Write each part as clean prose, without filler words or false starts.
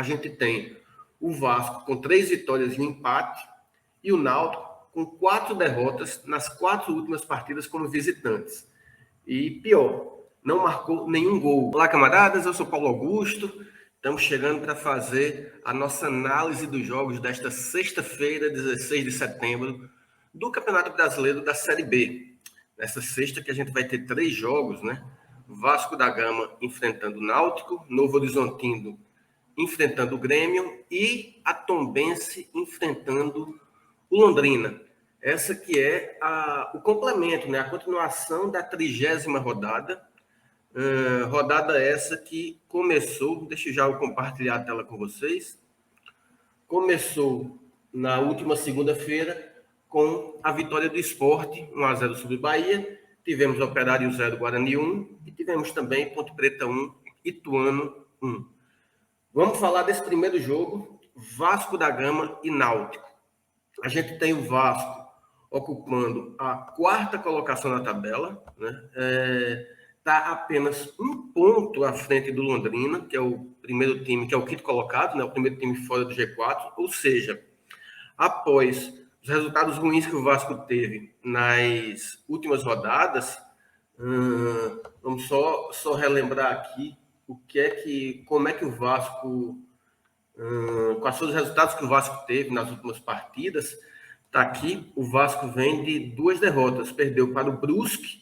a gente tem o Vasco com 3 vitórias e um empate e o Náutico com 4 derrotas nas 4 últimas partidas como visitantes. E pior, não marcou nenhum gol. Olá, camaradas, eu sou Paulo Augusto. Estamos chegando para fazer a nossa análise dos jogos desta sexta-feira, 16 de setembro, do Campeonato Brasileiro da Série B. Nessa sexta que a gente vai ter 3 jogos, né? Vasco da Gama enfrentando o Náutico, Novo Horizontino enfrentando o Grêmio e a Tombense enfrentando o Londrina. Essa que é o complemento, né? A continuação da 30ª rodada. Rodada essa que começou, deixa eu já compartilhar a tela com vocês, começou na última segunda-feira com a vitória do Sport, 1-0 sobre o Bahia, tivemos Operário 0, Guarani 1, e tivemos também Ponte Preta 1, Ituano 1. Vamos falar desse primeiro jogo, Vasco da Gama e Náutico. A gente tem o Vasco ocupando a 4ª colocação na tabela, né? Está apenas um ponto à frente do Londrina, que é o primeiro time, que é o 5º colocado, né? O primeiro time fora do G4, ou seja, após os resultados ruins que o Vasco teve nas últimas rodadas, vamos só relembrar aqui como é que o Vasco, quais foram os resultados que o Vasco teve nas últimas partidas. Está aqui, o Vasco vem de 2 derrotas, perdeu para o Brusque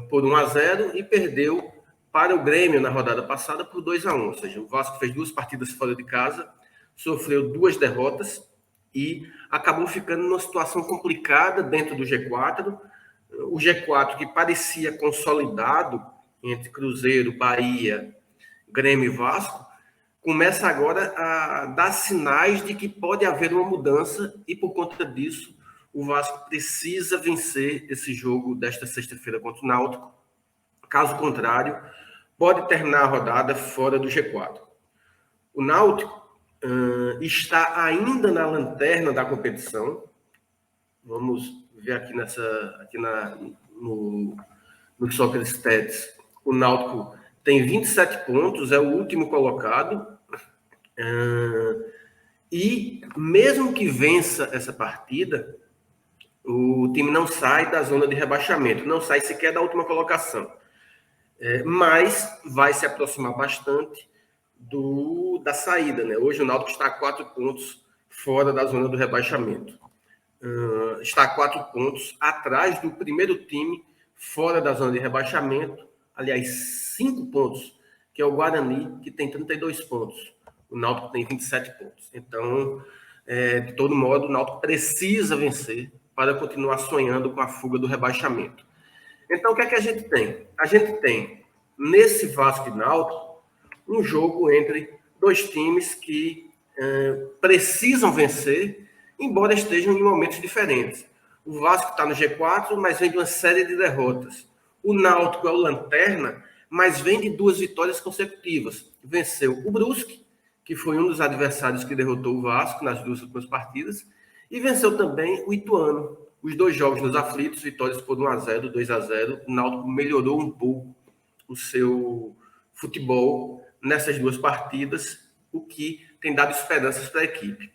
por 1-0 e perdeu para o Grêmio na rodada passada por 2-1, ou seja, o Vasco fez 2 partidas fora de casa, sofreu 2 derrotas e acabou ficando numa situação complicada dentro do G4. O G4, que parecia consolidado entre Cruzeiro, Bahia, Grêmio e Vasco, começa agora a dar sinais de que pode haver uma mudança e, por conta disso, o Vasco precisa vencer esse jogo desta sexta-feira contra o Náutico. Caso contrário, pode terminar a rodada fora do G4. O Náutico está ainda na lanterna da competição. Vamos ver aqui no Soccer Stats. O Náutico tem 27 pontos, é o último colocado. E mesmo que vença essa partida, o time não sai da zona de rebaixamento, não sai sequer da última colocação. Mas vai se aproximar bastante da saída, né? Hoje o Náutico está a 4 pontos fora da zona do rebaixamento. Está a 4 pontos atrás do primeiro time fora da zona de rebaixamento, aliás, 5 pontos, que é o Guarani, que tem 32 pontos. O Náutico tem 27 pontos. Então, de todo modo, o Náutico precisa vencer para continuar sonhando com a fuga do rebaixamento. Então, o que é que a gente tem? A gente tem, nesse Vasco e Náutico, um jogo entre 2 times que precisam vencer, embora estejam em momentos diferentes. O Vasco está no G4, mas vem de uma série de derrotas. O Náutico é o lanterna, mas vem de 2 vitórias consecutivas. Venceu o Brusque, que foi um dos adversários que derrotou o Vasco nas 2 últimas partidas, e venceu também o Ituano. Os 2 jogos nos aflitos, vitórias por 1-0, 2-0. O Náutico melhorou um pouco o seu futebol nessas 2 partidas, o que tem dado esperanças para a equipe.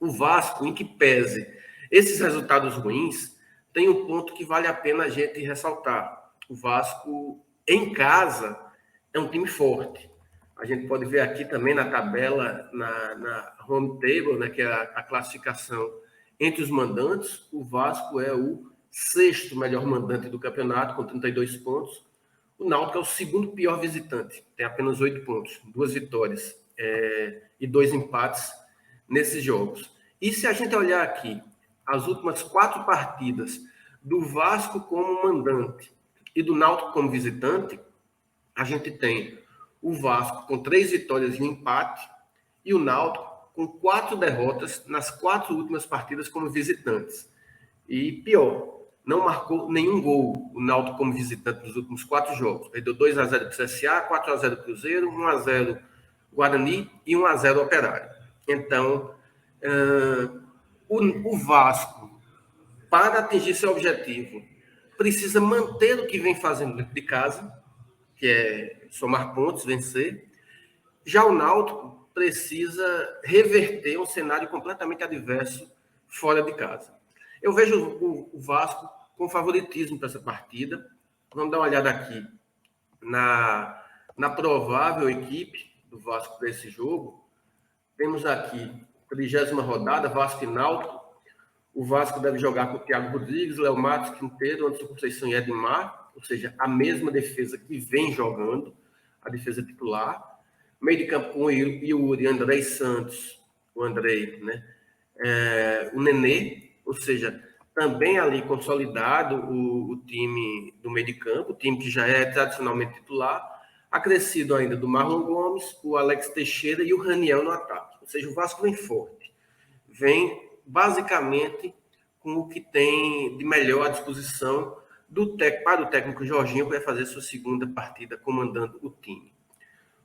O Vasco, em que pese esses resultados ruins, tem um ponto que vale a pena a gente ressaltar. O Vasco, em casa, é um time forte. A gente pode ver aqui também na tabela, na home table, né, que é a classificação entre os mandantes. O Vasco é o 6º melhor mandante do campeonato, com 32 pontos. O Náutico é o 2º pior visitante, tem apenas 8 pontos, 2 vitórias e 2 empates nesses jogos. E se a gente olhar aqui as últimas 4 partidas do Vasco como mandante e do Náutico como visitante, a gente tem o Vasco com 3 vitórias e um empate e o Náutico com 4 derrotas nas 4 últimas partidas como visitantes. E pior, não marcou nenhum gol o Náutico como visitante nos últimos 4 jogos. Perdeu 2-0 para o CSA, 4-0 para o Cruzeiro, 1-0 Guarani e 1-0 Operário. Então, o Vasco, para atingir seu objetivo, precisa manter o que vem fazendo dentro de casa, que é somar pontos, vencer. Já o Náutico precisa reverter um cenário completamente adverso fora de casa. Eu vejo o Vasco com favoritismo para essa partida. Vamos dar uma olhada aqui na provável equipe do Vasco para esse jogo. Temos aqui, 30ª rodada, Vasco e Náutico. O Vasco deve jogar com o Thiago Rodrigues, Léo Matos, Quinteiro, Anderson Conceição e Edmar, ou seja, a mesma defesa que vem jogando, a defesa titular. Meio de campo com o Yuri, Andrei Santos, o Andrei, né? O Nenê, ou seja, também ali consolidado o time do meio de campo, o time que já é tradicionalmente titular, acrescido ainda do Marlon Gomes, o Alex Teixeira e o Raniel no ataque. Ou seja, o Vasco vem forte. Vem basicamente com o que tem de melhor à disposição para o técnico Jorginho, que vai fazer sua segunda partida comandando o time.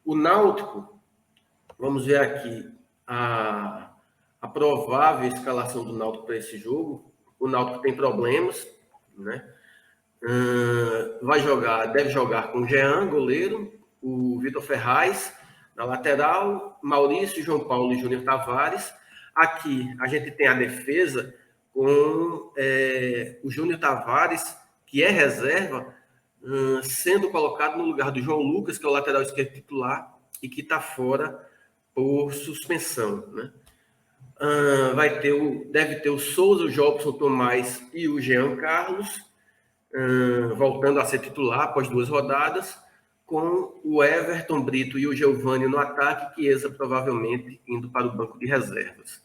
O Náutico, vamos ver aqui a provável escalação do Náutico para esse jogo. O Náutico tem problemas, né? Deve jogar com o Jean, goleiro, o Vitor Ferraz na lateral, Maurício, João Paulo e Júnior Tavares. Aqui a gente tem a defesa com o Júnior Tavares, que é reserva, sendo colocado no lugar do João Lucas, que é o lateral esquerdo titular e que está fora por suspensão, né? Deve ter o Souza, o Jobson Tomás e o Jean Carlos, voltando a ser titular após 2 rodadas, com o Everton Brito e o Giovani no ataque, Chiesa provavelmente indo para o banco de reservas.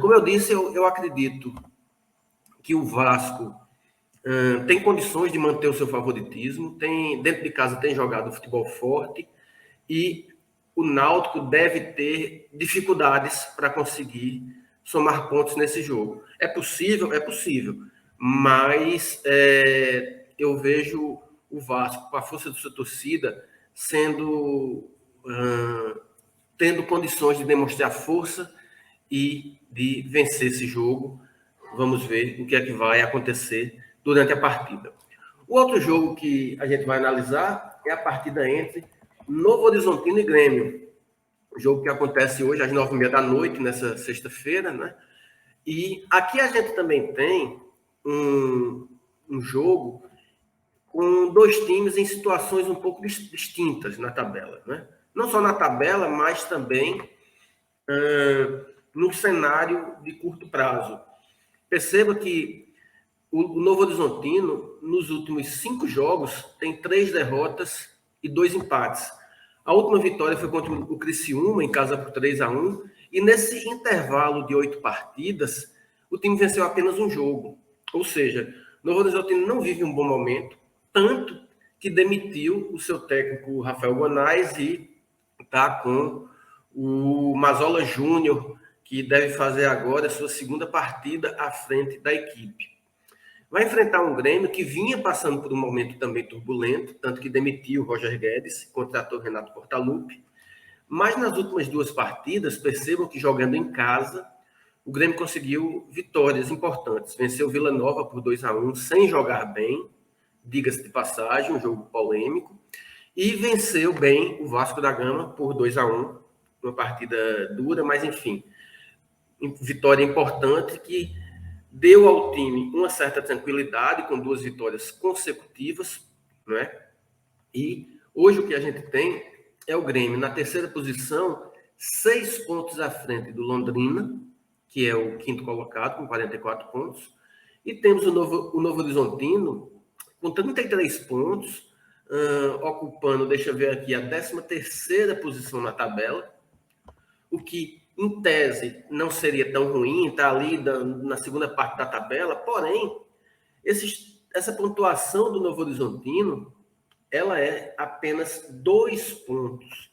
Como eu disse, eu acredito que o Vasco tem condições de manter o seu favoritismo, dentro de casa tem jogado futebol forte e o Náutico deve ter dificuldades para conseguir somar pontos nesse jogo. É possível, mas eu vejo o Vasco, com a força da sua torcida, tendo condições de demonstrar força e de vencer esse jogo. Vamos ver o que é que vai acontecer durante a partida. O outro jogo que a gente vai analisar é a partida entre Novo Horizontino e Grêmio. O jogo que acontece hoje às 9h30 da noite, nessa sexta-feira, né? E aqui a gente também tem um jogo com 2 times em situações um pouco distintas na tabela, né? Não só na tabela, mas também no cenário de curto prazo. Perceba que o Novo Horizontino, nos últimos 5 jogos, tem 3 derrotas e 2 empates. A última vitória foi contra o Criciúma, em casa por 3-1, e nesse intervalo de 8 partidas, o time venceu apenas um jogo. Ou seja, o Novo Horizontino não vive um bom momento, tanto que demitiu o seu técnico Rafael Gonais e está com o Mazola Júnior, que deve fazer agora a sua segunda partida à frente da equipe. Vai enfrentar um Grêmio que vinha passando por um momento também turbulento, tanto que demitiu o Roger Guedes, contratou Renato Portaluppi. Mas nas últimas 2 partidas, percebam que jogando em casa, o Grêmio conseguiu vitórias importantes. Venceu o Vila Nova por 2-1, sem jogar bem, diga-se de passagem, um jogo polêmico. E venceu bem o Vasco da Gama por 2-1, uma partida dura, mas enfim, vitória importante que deu ao time uma certa tranquilidade, com 2 vitórias consecutivas, não é? E hoje o que a gente tem é o Grêmio na 3ª posição, 6 pontos à frente do Londrina, que é o 5º colocado, com 44 pontos. E temos o Novo Horizontino, com 33 pontos, ocupando, deixa eu ver aqui, a 13ª posição na tabela, o que em tese não seria tão ruim, está ali na segunda parte da tabela, porém, essa pontuação do Novo Horizontino, ela é apenas 2 pontos.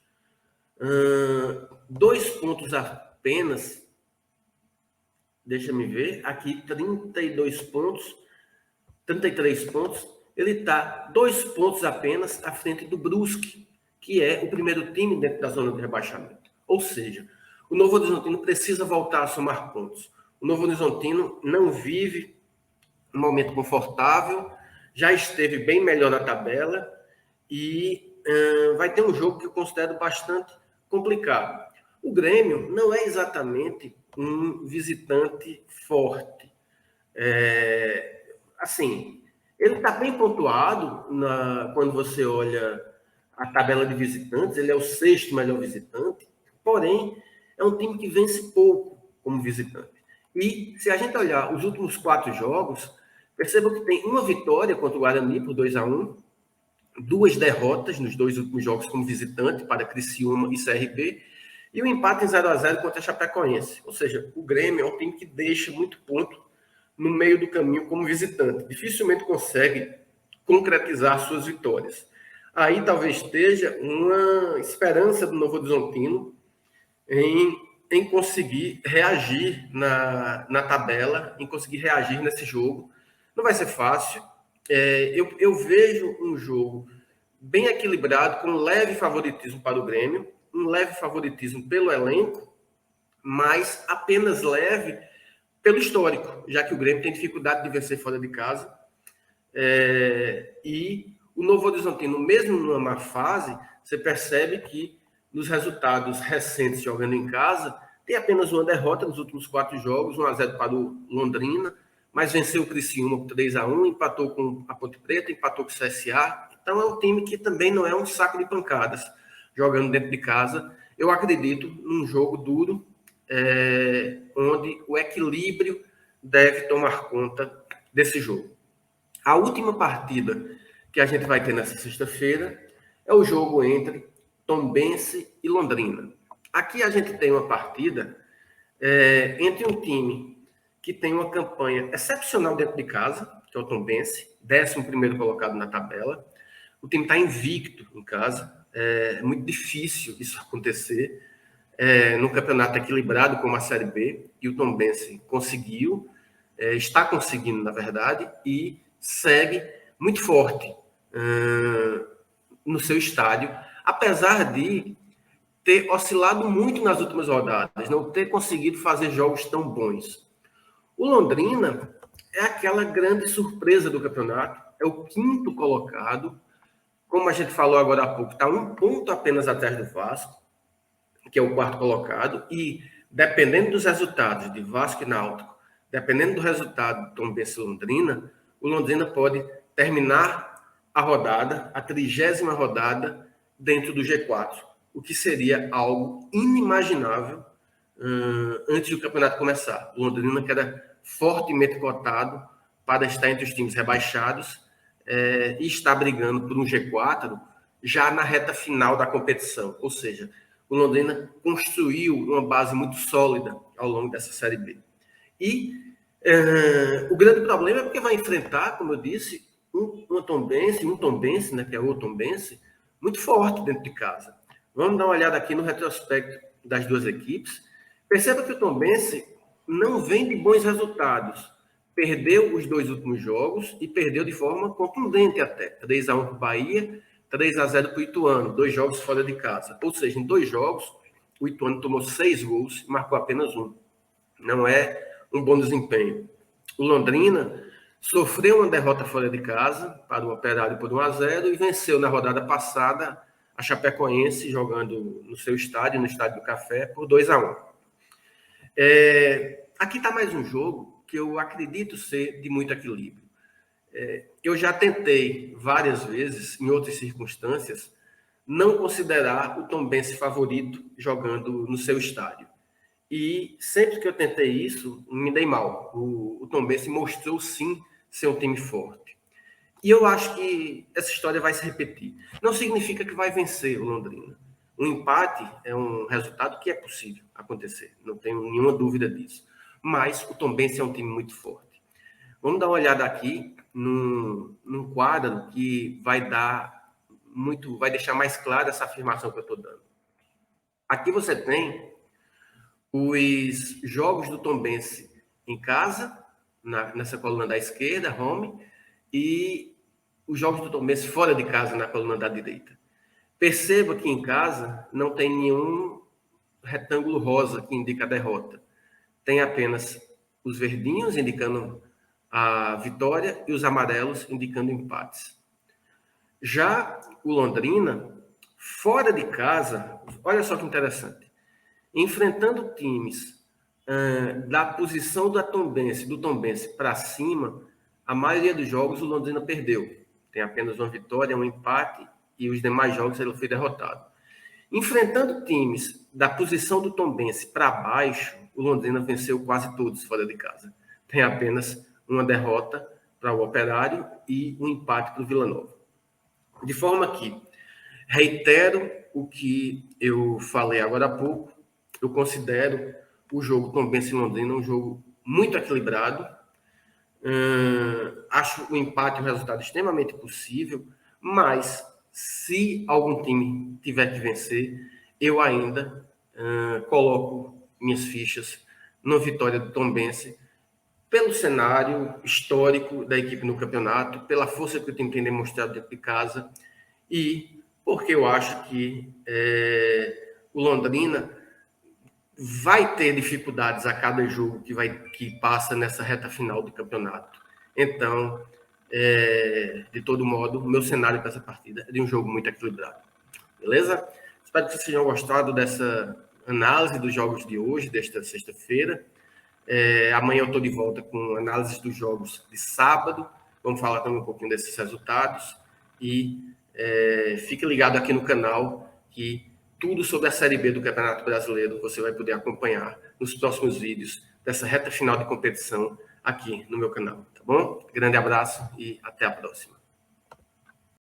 2 pontos apenas, deixa me ver, aqui 32 pontos, 33 pontos, ele está 2 pontos apenas à frente do Brusque, que é o primeiro time dentro da zona de rebaixamento. Ou seja, o Novo Horizontino precisa voltar a somar pontos. O Novo Horizontino não vive um momento confortável, já esteve bem melhor na tabela e vai ter um jogo que eu considero bastante complicado. O Grêmio não é exatamente um visitante forte. Assim, ele está bem pontuado quando você olha a tabela de visitantes, ele é o sexto melhor visitante, porém, é um time que vence pouco como visitante. E se a gente olhar os últimos 4 jogos, perceba que tem uma vitória contra o Guarani por 2-1, 2 derrotas nos 2 últimos jogos como visitante para Criciúma e CRB, e um empate em 0-0 contra a Chapecoense. Ou seja, o Grêmio é um time que deixa muito ponto no meio do caminho como visitante. Dificilmente consegue concretizar suas vitórias. Aí talvez esteja uma esperança do Novo Horizontino em conseguir reagir na tabela, em conseguir reagir nesse jogo. Não vai ser fácil. Eu vejo um jogo bem equilibrado, com um leve favoritismo para o Grêmio, um leve favoritismo pelo elenco, mas apenas leve pelo histórico, já que o Grêmio tem dificuldade de vencer fora de casa. E o Novo Horizontino, mesmo numa má fase, você percebe que nos resultados recentes jogando em casa, tem apenas uma derrota nos últimos 4 jogos, 1-0 para o Londrina, mas venceu o Criciúma por 3-1, empatou com a Ponte Preta, empatou com o CSA. Então é um time que também não é um saco de pancadas, jogando dentro de casa. Eu acredito num jogo duro, onde o equilíbrio deve tomar conta desse jogo. A última partida que a gente vai ter nessa sexta-feira é o jogo entre Tombense e Londrina. Aqui a gente tem uma partida entre um time que tem uma campanha excepcional dentro de casa, que é o Tombense, 11º colocado na tabela. O time está invicto em casa. É muito difícil isso acontecer num campeonato equilibrado como a Série B, e o Tombense conseguiu, está conseguindo, na verdade, e segue muito forte no seu estádio, apesar de ter oscilado muito nas últimas rodadas, não ter conseguido fazer jogos tão bons. O Londrina é aquela grande surpresa do campeonato, é o 5º colocado, como a gente falou agora há pouco, está 1 ponto apenas atrás do Vasco, que é o 4º colocado, e dependendo dos resultados de Vasco e Náutico, dependendo do resultado do Tombense e Londrina, o Londrina pode terminar a rodada, a 30ª rodada, dentro do G4, o que seria algo inimaginável antes do campeonato começar. O Londrina, que era fortemente cotado para estar entre os times rebaixados, e está brigando por um G4 já na reta final da competição. Ou seja, o Londrina construiu uma base muito sólida ao longo dessa Série B. E o grande problema é porque vai enfrentar, como eu disse, um Tombense, né, que é o Tombense, muito forte dentro de casa. Vamos dar uma olhada aqui no retrospecto das duas equipes. Perceba que o Tombense não vem de bons resultados. Perdeu os 2 últimos jogos e perdeu de forma contundente até. 3-1 para o Bahia, 3-0 para o Ituano, 2 jogos fora de casa. Ou seja, em 2 jogos, o Ituano tomou 6 gols e marcou apenas 1. Não é um bom desempenho. O Londrina sofreu uma derrota fora de casa para o Operário por 1-0 e venceu na rodada passada a Chapecoense, jogando no seu estádio, no Estádio do Café, por 2-1. Aqui está mais um jogo que eu acredito ser de muito equilíbrio. Eu já tentei várias vezes, em outras circunstâncias, não considerar o Tombense favorito jogando no seu estádio. E sempre que eu tentei isso, me dei mal. O Tombense mostrou, sim, ser um time forte. E eu acho que essa história vai se repetir. Não significa que vai vencer o Londrina. Um empate é um resultado que é possível acontecer. Não tenho nenhuma dúvida disso. Mas o Tombense é um time muito forte. Vamos dar uma olhada aqui num quadro que vai deixar mais clara essa afirmação que eu estou dando. Aqui você tem os jogos do Tombense em casa, nessa coluna da esquerda, home, e os jogos do Tombense fora de casa, na coluna da direita. Perceba que em casa não tem nenhum retângulo rosa que indica a derrota. Tem apenas os verdinhos indicando a vitória e os amarelos indicando empates. Já o Londrina, fora de casa, olha só que interessante. enfrentando times da posição do Tombense para cima, a maioria dos jogos o Londrina perdeu. Tem apenas uma vitória, um empate, e os demais jogos ele foi derrotado. Enfrentando times da posição do Tombense para baixo, o Londrina venceu quase todos fora de casa. Tem apenas uma derrota para o Operário e um empate para o Vila Nova. De forma que, reitero o que eu falei agora há pouco, eu considero o jogo Tombense e Londrina um jogo muito equilibrado. Acho o empate um resultado extremamente possível, mas se algum time tiver que vencer, eu ainda coloco minhas fichas na vitória do Tombense, pelo cenário histórico da equipe no campeonato, pela força que o time tem demonstrado dentro de casa e porque eu acho que o Londrina vai ter dificuldades a cada jogo que passa nessa reta final do campeonato. Então, de todo modo, o meu cenário para essa partida é de um jogo muito equilibrado. Beleza? Espero que vocês tenham gostado dessa análise dos jogos de hoje, desta sexta-feira. Amanhã eu estou de volta com análise dos jogos de sábado. Vamos falar também um pouquinho desses resultados. E fique ligado aqui no canal que tudo sobre a Série B do Campeonato Brasileiro você vai poder acompanhar nos próximos vídeos dessa reta final de competição aqui no meu canal, tá bom? Grande abraço e até a próxima.